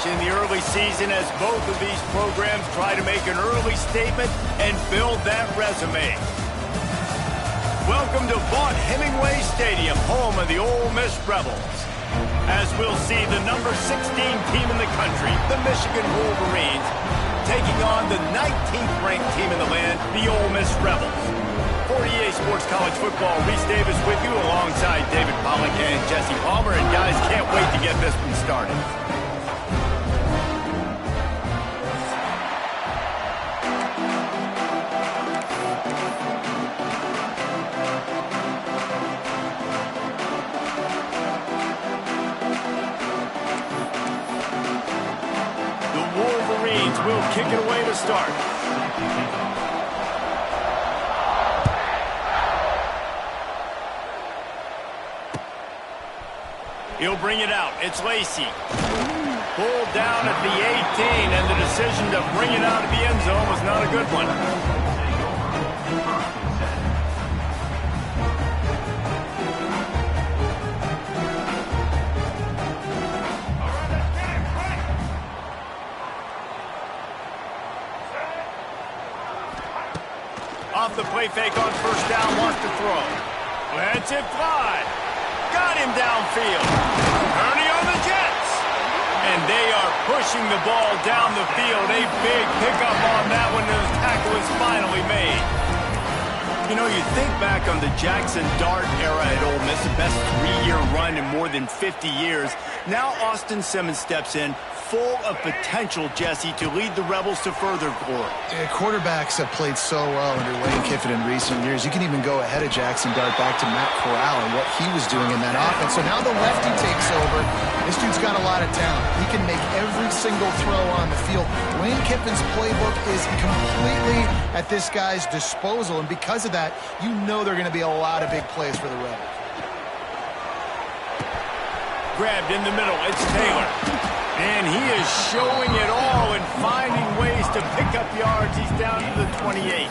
in the early season as both of these programs try to make an early statement and build that resume. Welcome to Vaught Hemingway Stadium, home of the Ole Miss Rebels. As we'll see the number 16 team in the country, the Michigan Wolverines, taking on the 19th ranked team in the land, the Ole Miss Rebels. For EA Sports College Football, Reese Davis with you alongside David Pollack and Jesse Palmer. And guys, can't wait to get this one started. The Wolverines will kick it away to start. He'll bring it out. It's Lacey. Pulled down at the 18, and the decision to bring it out of the end zone was not a good one. Off the play fake on first down, wants to throw. Lets it fly. Got him downfield. Ernie on the Jets. And they are pushing the ball down the field. A big pickup on that one, and the tackle is finally made. You know, you think back on the Jackson Dart era at Ole Miss, the best 3-year run in more than 50 years. Now Austin Simmons steps in, full of potential, Jesse, to lead the Rebels to further glory. Quarterbacks have played so well under Lane Kiffin in recent years. You can even go ahead of Jackson Dart back to Matt Corral and what he was doing in that offense. So now the lefty takes over. This dude's got a lot of talent. He can make every single throw on the field. Lane Kiffin's playbook is completely at this guy's disposal, and because of that, you know there are going to be a lot of big plays for the Rebels. Grabbed in the middle, it's Taylor. And he is showing it all and finding ways to pick up yards. He's down to the 28.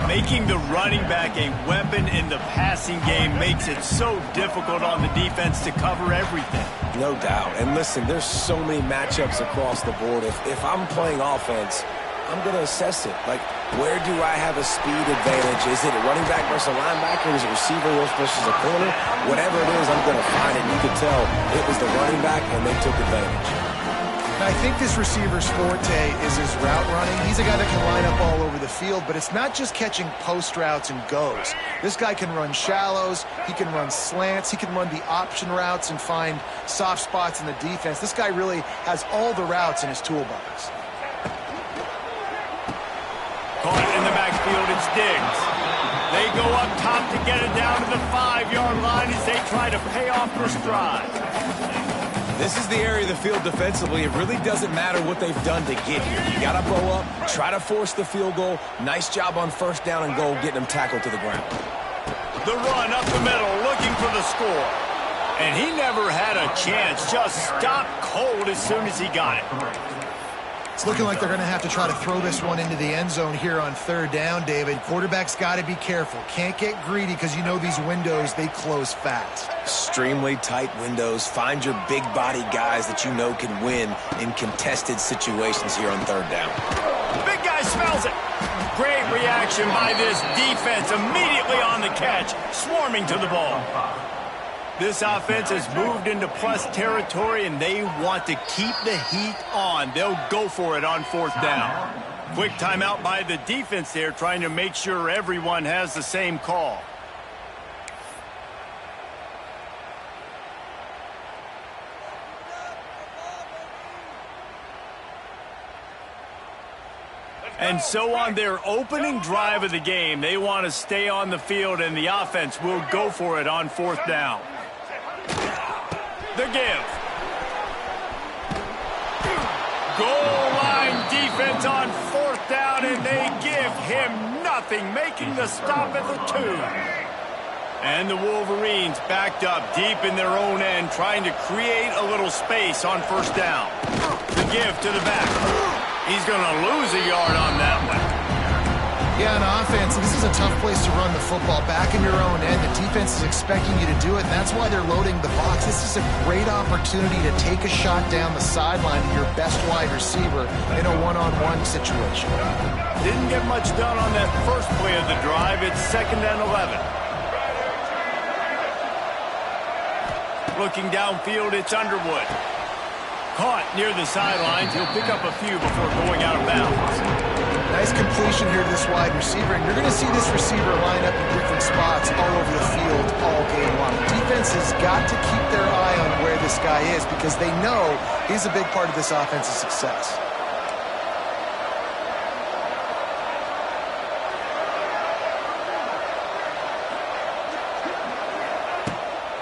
Making the running back a weapon in the passing game makes it so difficult on the defense to cover everything. No doubt. And listen, there's so many matchups across the board. If I'm playing offense, I'm going to assess it. Like, where do I have a speed advantage? Is it a running back versus a linebacker? Is it receiver versus a corner? Whatever it is, I'm going to find it. You could tell it was the running back, and they took advantage. I think this receiver's forte is his route running. He's a guy that can line up all over the field, but it's not just catching post routes and goes. This guy can run shallows, he can run slants, he can run the option routes and find soft spots in the defense. This guy really has all the routes in his toolbox. Caught in the backfield, it's Diggs. They go up top to get it down to the 5-yard line as they try to pay off their stride. This is the area of the field defensively. It really doesn't matter what they've done to get here. You got to blow up, try to force the field goal. Nice job on first down and goal, getting them tackled to the ground. The run up the middle, looking for the score. And he never had a chance, just stopped cold as soon as he got it. It's looking like they're going to have to try to throw this one into the end zone here on third down, David. Quarterback's got to be careful. Can't get greedy because you know these windows, they close fast. Extremely tight windows. Find your big body guys that you know can win in contested situations here on third down. Big guy smells it. Great reaction by this defense. Immediately on the catch, swarming to the ball. This offense has moved into plus territory, and they want to keep the heat on. They'll go for it on fourth down. Quick timeout by the defense there, trying to make sure everyone has the same call. And so on their opening drive of the game, they want to stay on the field, and the offense will go for it on fourth down. The give. Goal line defense on fourth down, and they give him nothing, making the stop at the 2. And the Wolverines backed up deep in their own end, trying to create a little space on first down. The give to the back. He's going to lose a yard on that one. Yeah, on offense, this is a tough place to run the football. Back in your own end, the defense is expecting you to do it, and that's why they're loading the box. This is a great opportunity to take a shot down the sideline to your best wide receiver in a one-on-one situation. Didn't get much done on that first play of the drive. It's 2nd and 11. Looking downfield, it's Underwood. Caught near the sidelines. He'll pick up a few before going out of bounds. Nice completion here to this wide receiver, and you're going to see this receiver line up in different spots all over the field all game long. Defense has got to keep their eye on where this guy is because they know he's a big part of this offense's success.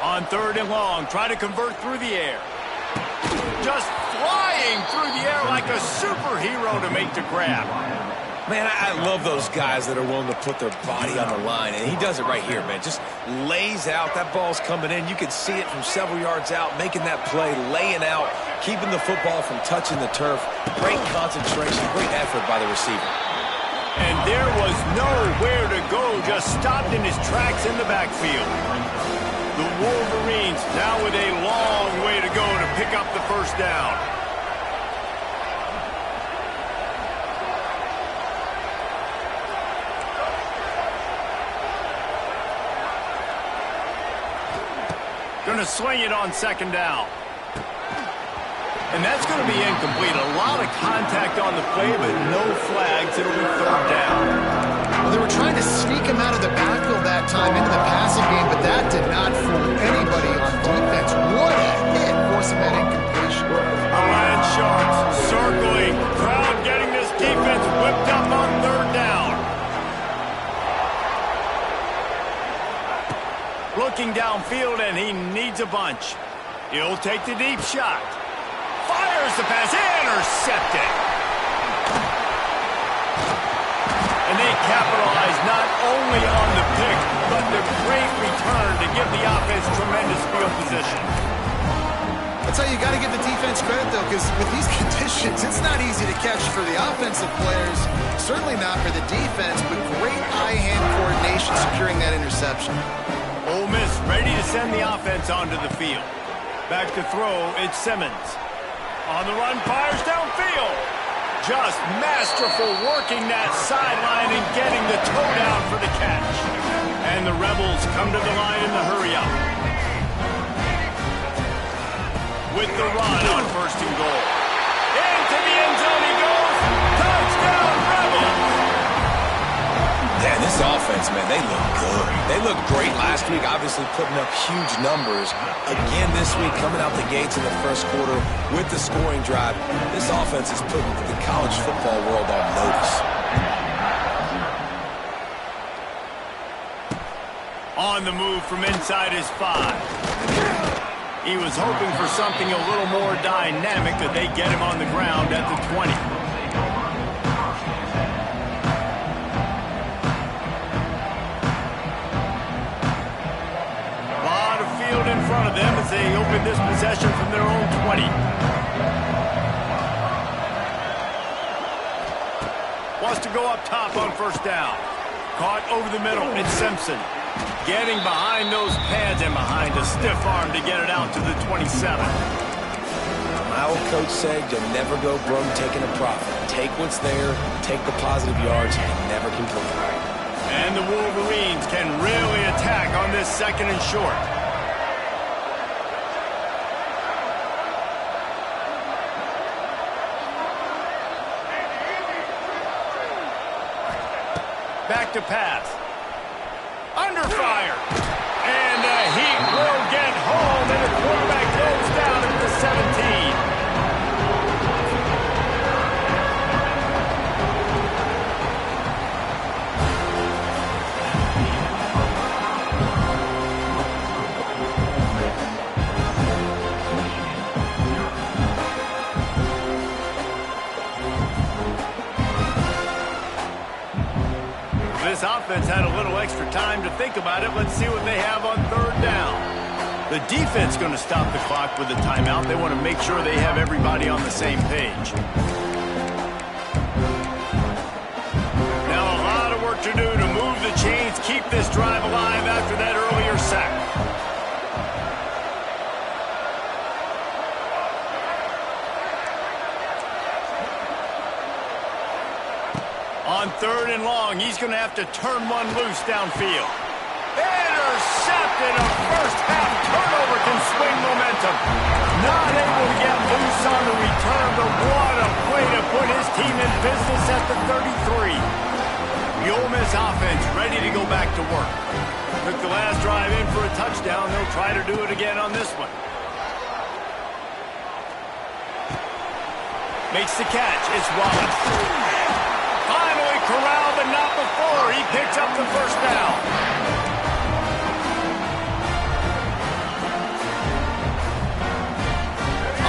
On 3rd and long, try to convert through the air. Just flying through the air like a superhero to make the grab. Man, I love those guys that are willing to put their body on the line, and he does it right here, man. Just lays out. That ball's coming in. You can see it from several yards out, making that play, laying out, keeping the football from touching the turf. Great concentration, great effort by the receiver. And there was nowhere to go, just stopped in his tracks in the backfield. The Wolverines now with a long way to go to pick up the first down. Going to swing it on 2nd down. And that's going to be incomplete. A lot of contact on the play, but no flags. It'll be 3rd down. Well, they were trying to sneak him out of the backfield that time into the passing game, but that did not fool anybody on defense. What a hit forcing that incompletion. The Lion Sharks circling. Crowd getting this defense whipped up on 3rd down. Looking downfield, and he needs a bunch. He'll take the deep shot. Fires the pass. Intercepted. And they capitalize not only on the pick, but the great return to give the offense tremendous field position. That's how you got to give the defense credit, though, because with these conditions, it's not easy to catch for the offensive players. Certainly not for the defense, but great eye-hand coordination securing that interception. Ole Miss ready to send the offense onto the field. Back to throw, it's Simmons. On the run, fires downfield. Just masterful working that sideline and getting the toe down for the catch. And the Rebels come to the line in the hurry-up. With the run on 1st and goal. Into the end zone he goes. Touchdown, Rebels! Yeah, this offense, man, they look good. They looked great last week, obviously putting up huge numbers. Again this week, coming out the gates in the first quarter with the scoring drive. This offense is putting the college football world on notice. On the move from inside his 5. He was hoping for something a little more dynamic, that they get him on the ground at the 20. In front of them as they open this possession from their own 20. Wants to go up top on 1st down. Caught over the middle. It's Simpson. Getting behind those pads and behind a stiff arm to get it out to the 27. My old coach said you'll never go broke taking a profit. Take what's there, take the positive yards, and never complain. And the Wolverines can really attack on this 2nd and short. Back to pass. Under fire. And the heat will get home, and the quarterback goes down at the 17. This offense had a little extra time to think about it. Let's see what they have on 3rd down. The defense going to stop the clock with a timeout. They want to make sure they have everybody on the same page. Now a lot of chains keep this drive alive after that earlier sack. On 3rd and long, he's going to have to turn one loose downfield. Intercepted. A first-half turnover can swing momentum. Not able to get loose on the return, but what a way to put his team in business at the 33. The Ole Miss offense ready to go back to work. Took the last drive in for a touchdown. They'll try to do it again on this one. Makes the catch. It's Wallace. Finally corralled, but not before. He picks up the first down.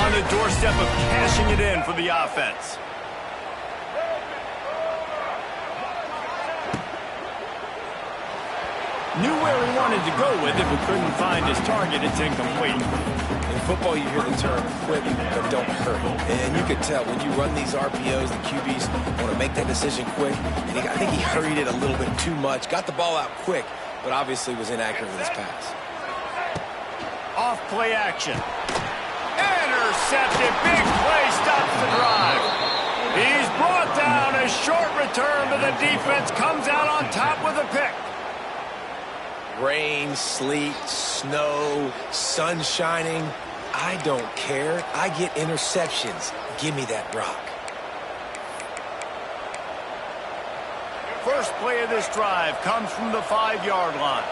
On the doorstep of cashing it in for the offense. Knew where he wanted to go with it, but couldn't find his target. It's incomplete. In football, you hear the term quick, but don't hurry. And you can tell when you run these RPOs, the QBs want to make that decision quick. And I think he hurried it a little bit too much. Got the ball out quick, but obviously was inaccurate with his pass. Off play action. Intercepted. Big play stops the drive. He's brought down. A short return, but the defense comes out on top with a pick. Rain, sleet, snow, sun shining. I don't care. I get interceptions. Give me that rock. First play of this drive comes from the 5-yard line.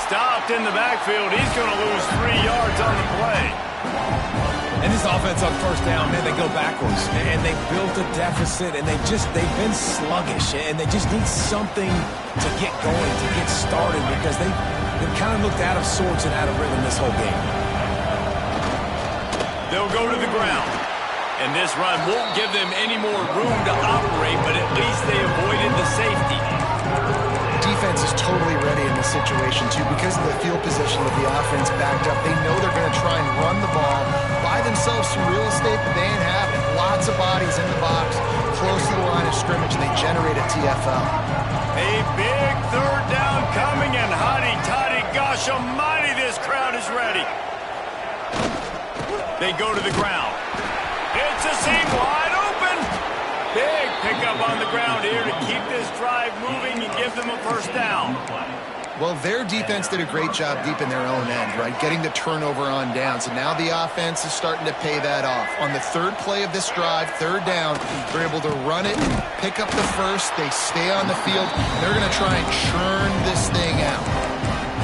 Stopped in the backfield. He's going to lose 3 yards on the play. And this offense on first down, man, they go backwards. And they built a deficit, and they've been sluggish. And they just need something to get going, to get started, because they've kind of looked out of sorts and out of rhythm this whole game. They'll go to the ground. And this run won't give them any more room to operate, but at least they avoided the safety. Defense is totally ready in this situation, too, because of the field position with the offense backed up. They know they're going to try and run the ball, buy themselves some real estate that they ain't having. Lots of bodies in the box, close to the line of scrimmage, and they generate a TFL. A big 3rd down coming, and hotty-toddy, gosh almighty, this crowd is ready. They go to the ground. It's a seam wide open. Big pickup on the ground here to keep this drive moving and give them a first down. Well, their defense did a great job deep in their own end, right? Getting the turnover on downs. And now the offense is starting to pay that off. On the 3rd play of this drive, 3rd down, they're able to run it, pick up the first. They stay on the field. They're going to try and churn this thing out.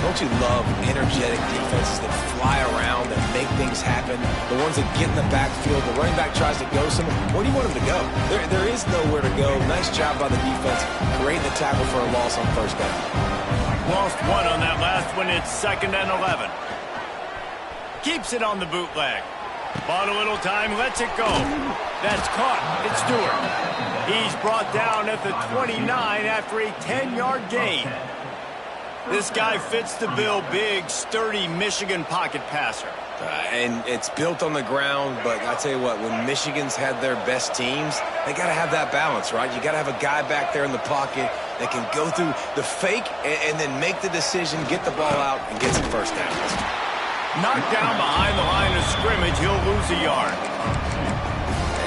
Don't you love energetic defenses that fly around, that make things happen? The ones that get in the backfield, the running back tries to go somewhere. Where do you want him to go? There is nowhere to go. Nice job by the defense, creating the tackle for a loss on first down. Lost one on that last one. It's 2nd and 11. Keeps it on the bootleg. Bought a little time, lets it go. That's caught. It's Stewart. He's brought down at the 29 after a 10-yard gain. This guy fits the bill. Big, sturdy Michigan pocket passer. And it's built on the ground, but I tell you what, when Michigan's had their best teams, they got to have that balance, right? You got to have a guy back there in the pocket that can go through the fake and then make the decision, get the ball out, and get some first downs. Knocked down behind the line of scrimmage, he'll lose a yard.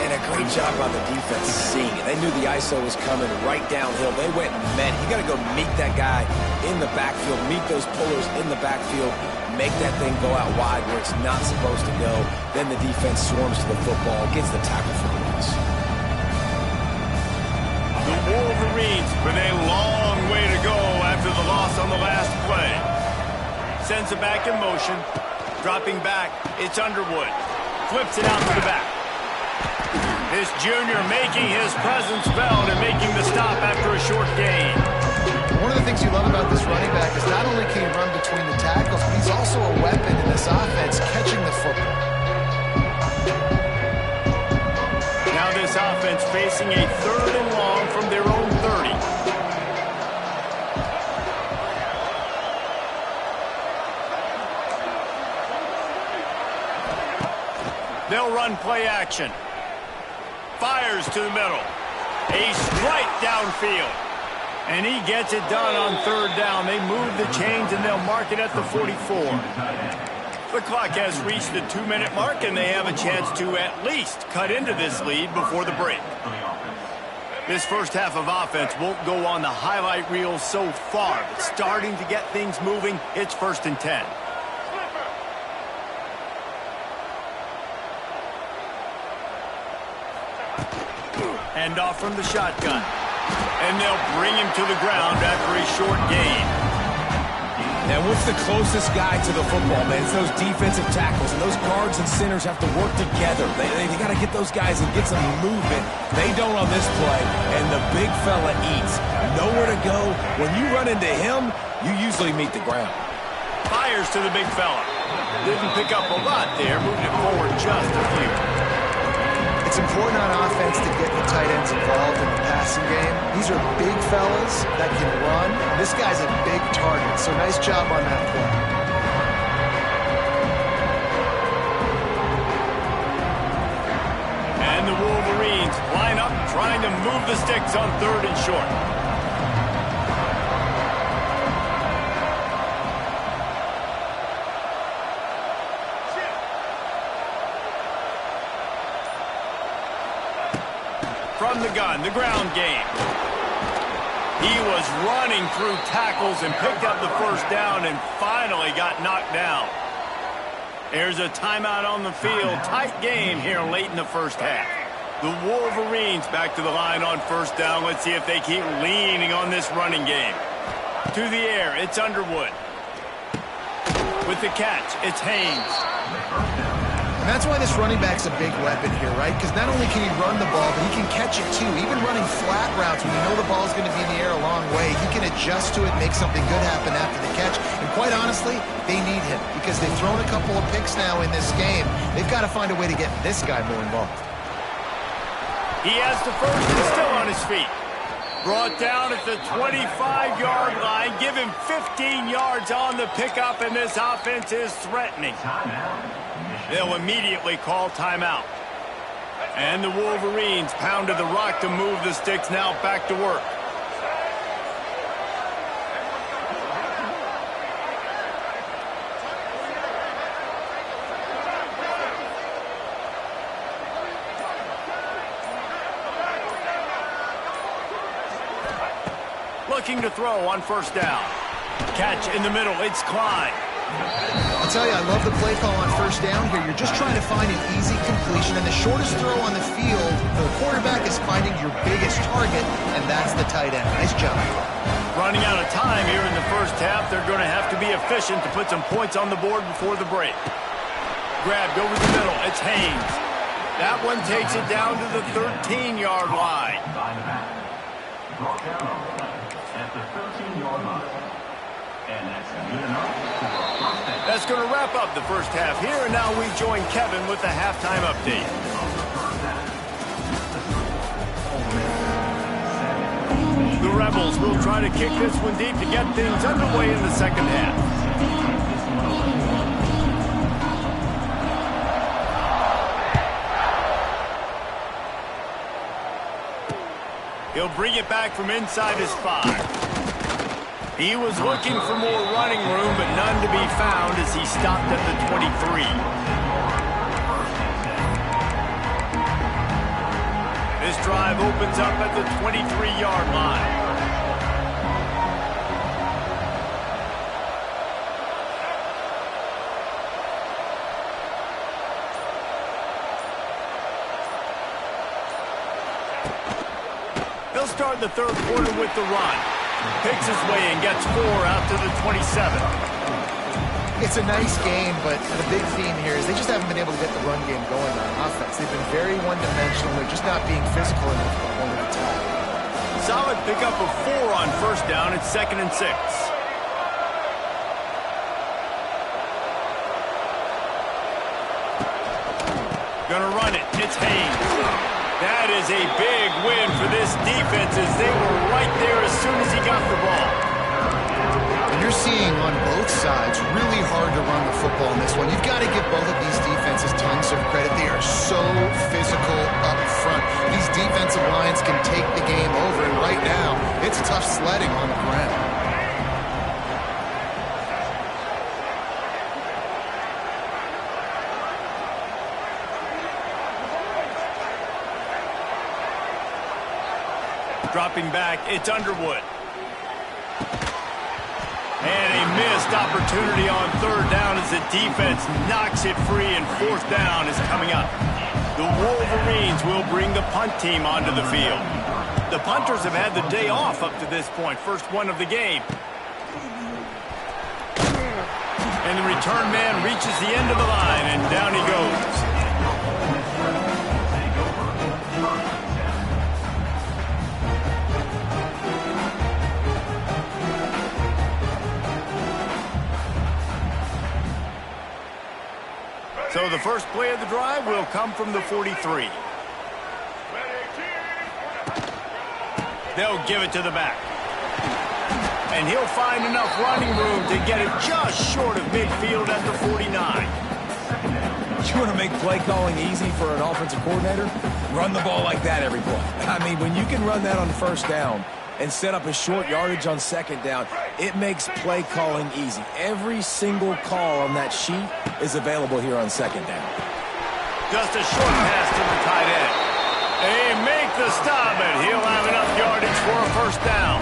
And a great job by the defense seeing it. They knew the ISO was coming right downhill. They went and met. You got to go meet that guy in the backfield, meet those pullers in the backfield, make that thing go out wide where it's not supposed to go. Then the defense swarms to the football, gets the tackle for the loss. The Wolverines with a long way to go after the loss on the last play. Sends it back in motion. Dropping back, it's Underwood. Flips it out to the back. This junior making his presence felt and making the stop after a short gain. One of the things you love about this running back is not only can he run between the tackles, but he's also a weapon in this offense, catching the football. Now this offense facing a 3rd and long from their own 30. They'll run play action. fires to the middle. A strike downfield. And he gets it done on third down. They move the chains, and they'll mark it at the 44. The clock has reached the 2-minute mark, and they have a chance to at least cut into this lead before the break. This first half of offense won't go on the highlight reel so far, but starting to get things moving. It's 1st and 10. Hand off from the shotgun. And they'll bring him to the ground after a short gain. And what's the closest guy to the football, man? It's those defensive tackles. And those guards and centers have to work together. They got to get those guys and get some movement. They don't on this play, and the big fella eats. Nowhere to go. When you run into him, you usually meet the ground. Fires to the big fella. Didn't pick up a lot there, moving it forward just a few. It's important on offense to get the tight ends involved in the passing game. These are big fellas that can run. This guy's a big target, so nice job on that play. And the Wolverines line up, trying to move the sticks on 3rd and short. From the gun, the ground game. He was running through tackles and picked up the first down and finally got knocked down. There's a timeout on the field. Tight game here late in the first half. The Wolverines back to the line on 1st down. Let's see if they keep leaning on this running game. To the air, it's Underwood. With the catch, it's Haynes. And that's why this running back's a big weapon here, right? Because not only can he run the ball, but he can catch it too. Even running flat routes when you know the ball's going to be in the air a long way, he can adjust to it, make something good happen after the catch. And quite honestly, they need him because they've thrown a couple of picks now in this game. They've got to find a way to get this guy more involved. He has the first and still on his feet. Brought down at the 25-yard line. Give him 15 yards on the pickup, and this offense is threatening. They'll immediately call timeout. And the Wolverines pounded the rock to move the sticks, now back to work. Looking to throw on 1st down. Catch in the middle, it's Klein. I'll tell you, I love the play call on 1st down here. You're just trying to find an easy completion, and the shortest throw on the field for the quarterback is finding your biggest target, and that's the tight end. Nice job. Running out of time here in the first half. They're going to have to be efficient to put some points on the board before the break. Grabbed over the middle. It's Haynes. That one takes it down to the 13-yard line. That's going to wrap up the first half here, and now we join Kevin with the halftime update. The Rebels will try to kick this one deep to get things underway in the second half. He'll bring it back from inside his 5. He was looking for more running room, but none to be found as he stopped at the 23. This drive opens up at the 23-yard line. He'll start the third quarter with the run. Picks his way and gets 4 out to the 27. It's a nice game, but the big theme here is they just haven't been able to get the run game going on offense. They've been very one-dimensional. They're just not being physical enough to hold an attack. Solid pickup of 4 on 1st down. It's 2nd and 6. Gonna run it. It's Haynes. That is a big win for this defense as they were right there as soon as he got the ball. And you're seeing on both sides really hard to run the football in this one. You've got to give both of these defenses tons of credit. They are so physical up front. defensive lines can take the game over, and right now, it's tough sledding on the ground. Dropping back, it's Underwood. And a missed opportunity on third down as the defense knocks it free, and fourth down is coming up. The Wolverines will bring the punt team onto the field. The punters have had the day off up to this point, first one of the game. And the return man reaches the end of the line, and down he goes. So the first play of the drive will come from the 43. They'll give it to the back. And he'll find enough running room to get it just short of midfield at the 49. You want to make play calling easy for an offensive coordinator? Run the ball like that every play. I mean, when you can run that on first down and set up a short yardage on second down, it makes play calling easy. Every single call on that sheet is available here on second down. Just a short pass to the tight end. They make the stop, and he'll have enough yardage for a first down.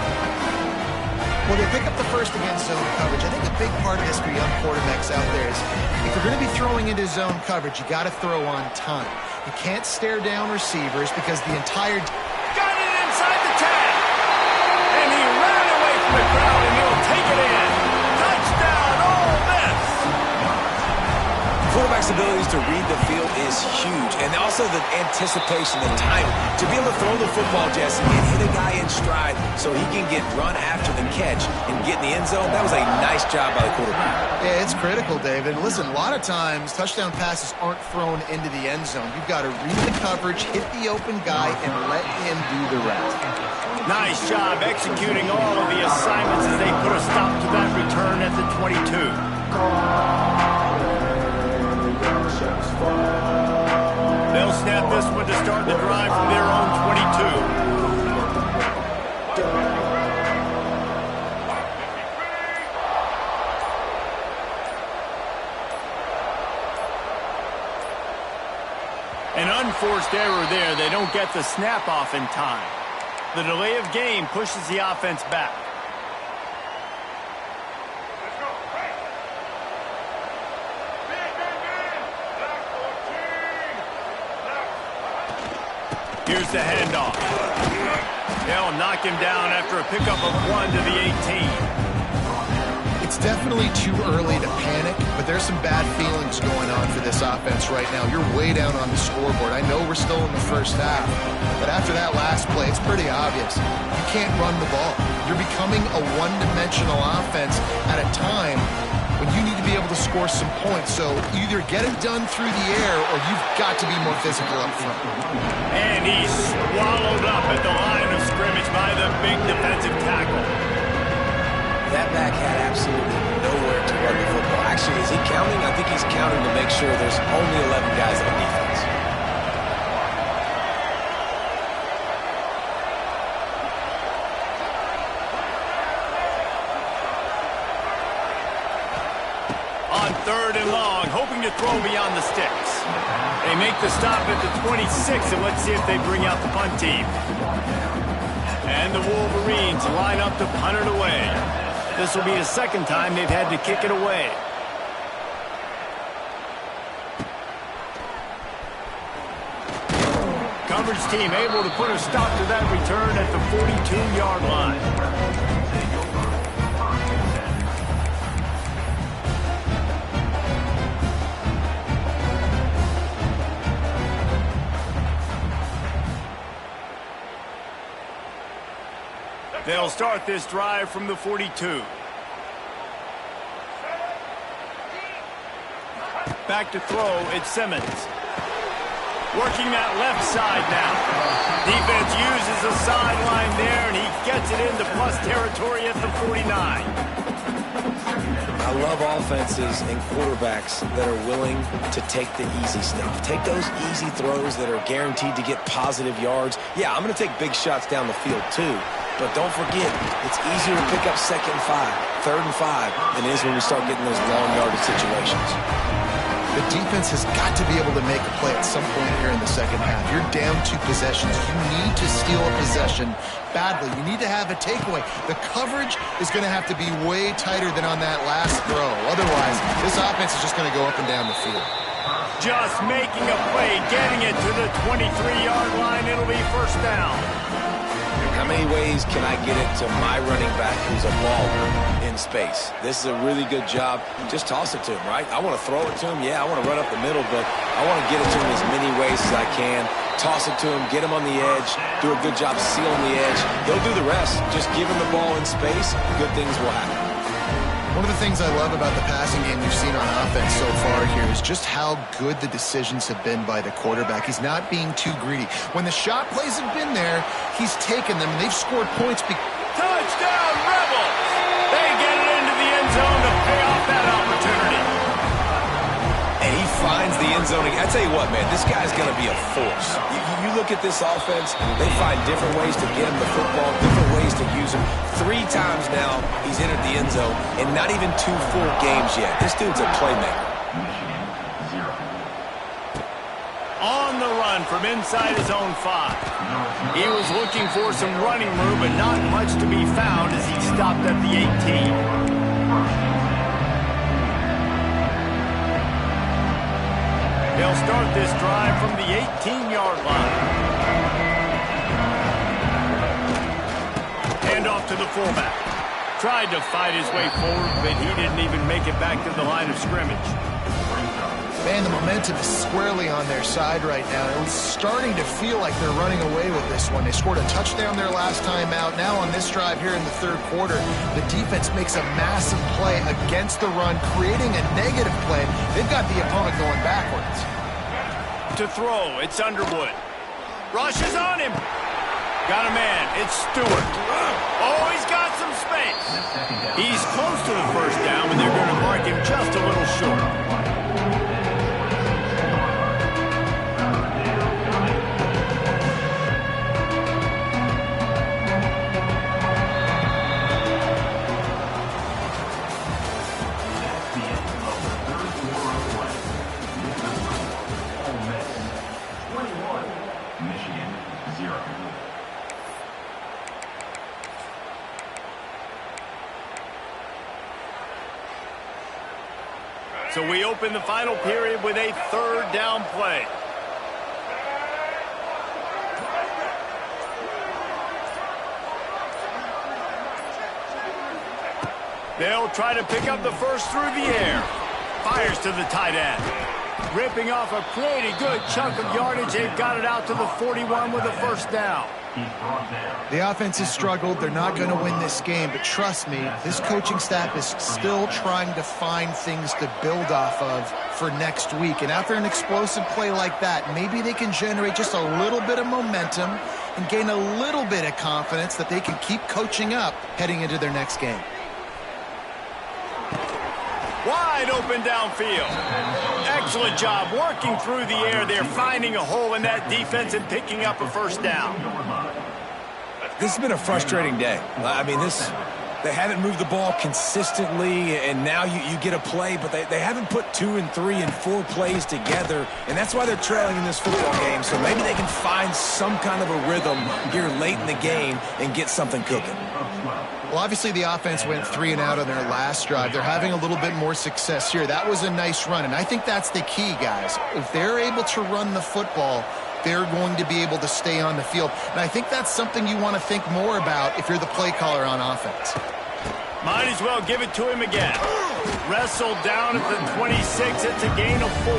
Well, they pick up the first against zone coverage. I think a big part of this for young quarterbacks out there is if you're going to be throwing into zone coverage, you got to throw on time. You can't stare down receivers because the entire... Got it inside the 10. And he ran away from the crowd, and he'll take it in. Touchdown, Ole Miss. Quarterback's abilities to read the field is huge, and also the anticipation, the timing. To be able to throw the football, Jesse, and hit a guy in stride so he can get run after the catch and get in the end zone, that was a nice job by the quarterback. Yeah, it's critical, David. Listen, a lot of times, touchdown passes aren't thrown into the end zone. You've got to read the coverage, hit the open guy, and let him do the rest. Nice job executing all of the assignments as they put a stop to that return at the 22. They'll snap this one to start the drive from their own 22. An unforced error there. They don't get the snap off in time. The delay of game pushes the offense back. Here's the handoff. They'll knock him down after a pickup of 1 to the 18. It's definitely too early to panic, but there's some bad feelings going on for this offense right now. You're way down on the scoreboard. I know we're still in the first half, but after that last play, it's pretty obvious. You can't run the ball. You're becoming a one-dimensional offense at a time when you need to be able to score some points. So either get it done through the air or you've got to be more physical up front. And he's swallowed up at the line of scrimmage by the big defensive tackle. That back had absolutely nowhere to run the football. Actually, is he counting? I think he's counting to make sure there's only 11 guys on defense. On third and long, hoping to throw beyond the sticks. They make the stop at the 26, and let's see if they bring out the punt team. And the Wolverines line up to punt it away. This will be the second time they've had to kick it away. Coverage team able to put a stop to that return at the 42-yard line. They'll start this drive from the 42. Back to throw, it's Simmons. Working that left side now. Defense uses the sideline there, and he gets it into plus territory at the 49. I love offenses and quarterbacks that are willing to take the easy stuff. Take those easy throws that are guaranteed to get positive yards. Yeah, I'm going to take big shots down the field too. But don't forget, it's easier to pick up 2nd and 5, 3rd and 5 than it is when we start getting those long yardage situations. The defense has got to be able to make a play at some point here in the second half. You're down 2 possessions. You need to steal a possession badly. You need to have a takeaway. The coverage is going to have to be way tighter than on that last throw. Otherwise, this offense is just going to go up and down the field. Just making a play, getting it to the 23-yard line. It'll be first down. How many ways can I get it to my running back who's a baller in space? This is a really good job. Just toss it to him, right? I want to throw it to him. Yeah, I want to run up the middle, but I want to get it to him as many ways as I can. Toss it to him, get him on the edge, do a good job sealing the edge. He'll do the rest. Just give him the ball in space, good things will happen. One of the things I love about the passing game we've seen on offense so far here is just how good the decisions have been by the quarterback. He's not being too greedy. When the shot plays have been there, he's taken them, and they've scored points. Touchdown, Rebels! They get it into the end zone to pay off that opportunity. And he finds the end zone. I tell you what, man, this guy's going to be a force. You look at this offense, they find different ways to get him the football, different ways to use him. 3 times now he's entered the end zone, and not even 2 full games yet. This dude's a playmaker. On the run from inside his own 5. He was looking for some running room, but not much to be found as he stopped at the 18. They'll start this drive from the 18-yard line. Hand off to the fullback. Tried to fight his way forward, but he didn't even make it back to the line of scrimmage. Man, the momentum is squarely on their side right now. It's starting to feel like they're running away with this one. They scored a touchdown their last time out. Now on this drive here in the 3rd quarter, the defense makes a massive play against the run, creating a negative play. They've got the opponent going backwards. To throw, it's Underwood. Rushes on him. Got a man. It's Stewart. Oh, he's got some space. He's close to the first down, but they're going to mark him just a little short. So we open the final period with a 3rd down play. They'll try to pick up the first through the air. Fires to the tight end. Ripping off a pretty good chunk of yardage. They've got it out to the 41 with a first down. The offense has struggled. They're not going to win this game, but trust me, this coaching staff is still trying to find things to build off of for next week. And after an explosive play like that, maybe they can generate just a little bit of momentum and gain a little bit of confidence that they can keep coaching up heading into their next game. Wide open downfield. Excellent job working through the air. They're finding a hole in that defense and picking up a first down. This has been a frustrating day. I mean, they haven't moved the ball consistently, and now you get a play, but they haven't put 2 and 3 and 4 plays together, and that's why they're trailing in this football game. So maybe they can find some kind of a rhythm here late in the game and get something cooking. Well, obviously the offense went 3 and out on their last drive. They're having a little bit more success here. That was a nice run, and I think that's the key, guys. If they're able to run the football, they're going to be able to stay on the field. And I think that's something you want to think more about if you're the play caller on offense. Might as well give it to him again. Wrestled down at the 26. It's a gain of 4.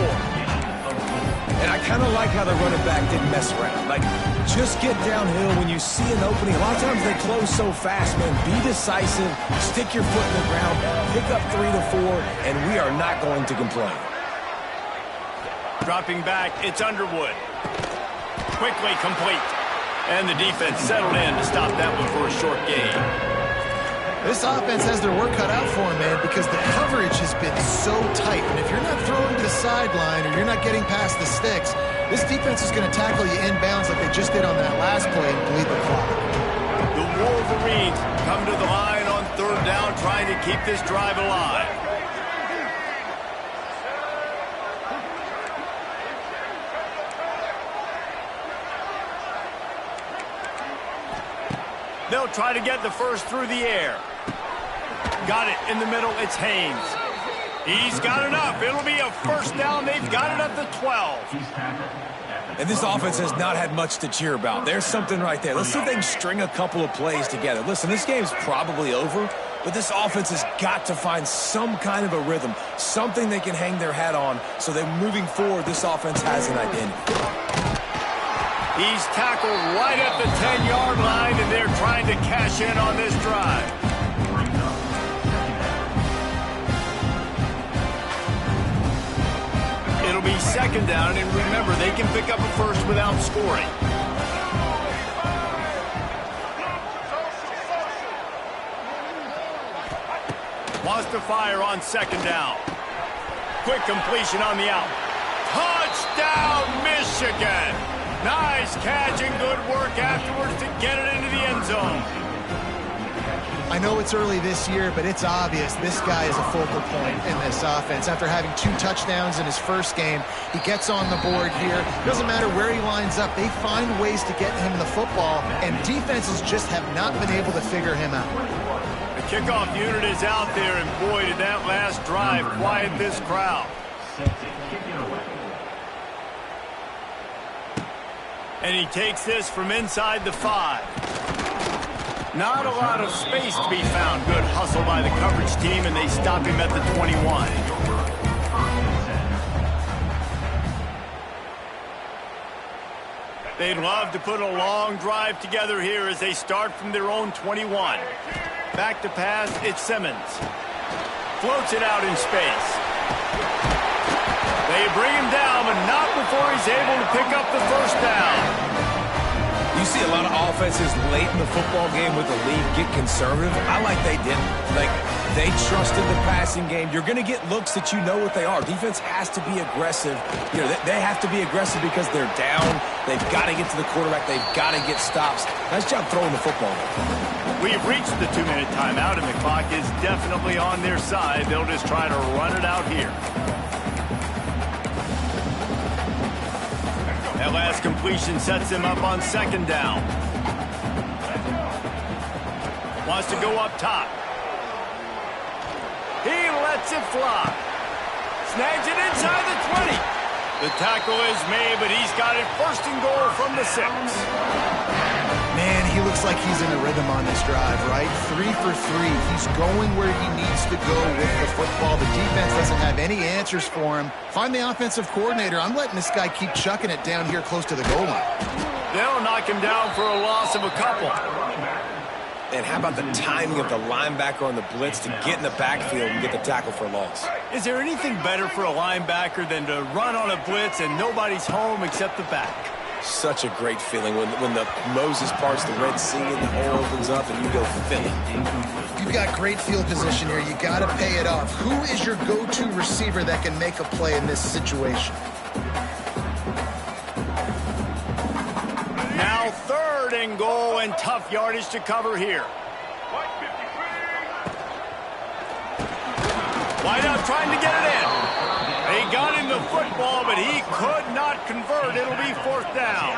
And I kind of like how the running back didn't mess around. Like, just get downhill when you see an opening. A lot of times they close so fast, man. Be decisive, stick your foot in the ground, pick up 3 to 4, and we are not going to complain. Dropping back, it's Underwood. Quickly complete. And the defense settled in to stop that one for a short gain. This offense has their work cut out for them, man, because the coverage has been so tight. And if you're not throwing to the sideline or you're not getting past the sticks, this defense is going to tackle you inbounds like they just did on that last play and bleed the clock. The Wolverines come to the line on third down, trying to keep this drive alive. They'll try to get the first through the air. Got it in the middle. It's Haynes. He's got enough. It'll be a first down. They've got it at the 12. And this offense has not had much to cheer about. There's something right there. Let's see if they can string a couple of plays together. Listen, this game's probably over, but this offense has got to find some kind of a rhythm, something they can hang their hat on so that moving forward, this offense has an identity. He's tackled right at the 10-yard line, and they're trying to cash in on this drive. It'll be second down, and remember, they can pick up a first without scoring. Wants to fire on second down. Quick completion on the out. Touchdown, Michigan! Nice catch and good work afterwards to get it into the end zone. I know it's early this year, but it's obvious this guy is a focal point in this offense. After having 2 touchdowns in his first game, he gets on the board here. Doesn't matter where he lines up, they find ways to get him the football, and defenses just have not been able to figure him out. The kickoff unit is out there, and boy, did that last drive quiet this crowd. And he takes this from inside the 5. Not a lot of space to be found. Good hustle by the coverage team, and they stop him at the 21. They'd love to put a long drive together here as they start from their own 21. Back to pass, it's Simmons. Floats it out in space. They bring him down, but not before he's able to pick up the first down. You see a lot of offenses late in the football game with the league get conservative. I like they didn't. Like, they trusted the passing game. You're going to get looks that you know what they are. Defense has to be aggressive. You know, they have to be aggressive because they're down. They've got to get to the quarterback. They've got to get stops. Nice job throwing the football. We've reached the 2-minute timeout, and the clock is definitely on their side. They'll just try to run it out here. That last completion sets him up on second down. Wants to go up top. He lets it fly. Snags it inside the 20. The tackle is made, but he's got it first and goal from the 6. Man, he looks like he's in a rhythm on this drive, right? 3 for 3. He's going where he needs to go with the football. The defense doesn't have any answers for him. Find the offensive coordinator. I'm letting this guy keep chucking it down here close to the goal line. They'll knock him down for a loss of a couple. And how about the timing of the linebacker on the blitz to get in the backfield and get the tackle for a loss? Is there anything better for a linebacker than to run on a blitz and nobody's home except the back? Such a great feeling when the Moses parts the Red Sea and the hole opens up and you go Philly. You've got great field position here. You got to pay it off. Who is your go-to receiver that can make a play in this situation? Now 3rd and goal, and tough yardage to cover here. Wideout trying to get it in. They got him the football, but he could not convert. It'll be 4th down.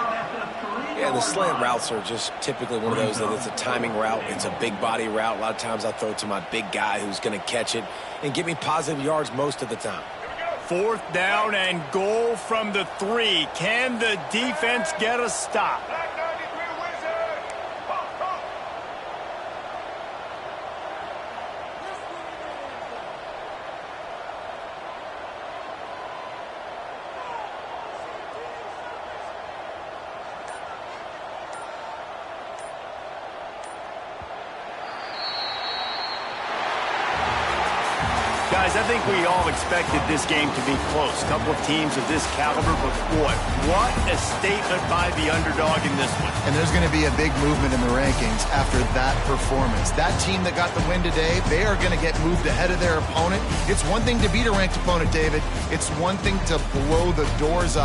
Yeah, the slant routes are just typically one of those that it's a timing route. It's a big body route. A lot of times I throw it to my big guy who's going to catch it and get me positive yards most of the time. 4th down and goal from the 3. Can the defense get a stop? Guys, Guys, I think we all expected this game to be close. A couple of teams of this caliber, but boy, what a statement by the underdog in this one. And there's going to be a big movement in the rankings after that performance. That team that got the win today, they are going to get moved ahead of their opponent. It's one thing to beat a ranked opponent, David. It's one thing to blow the doors off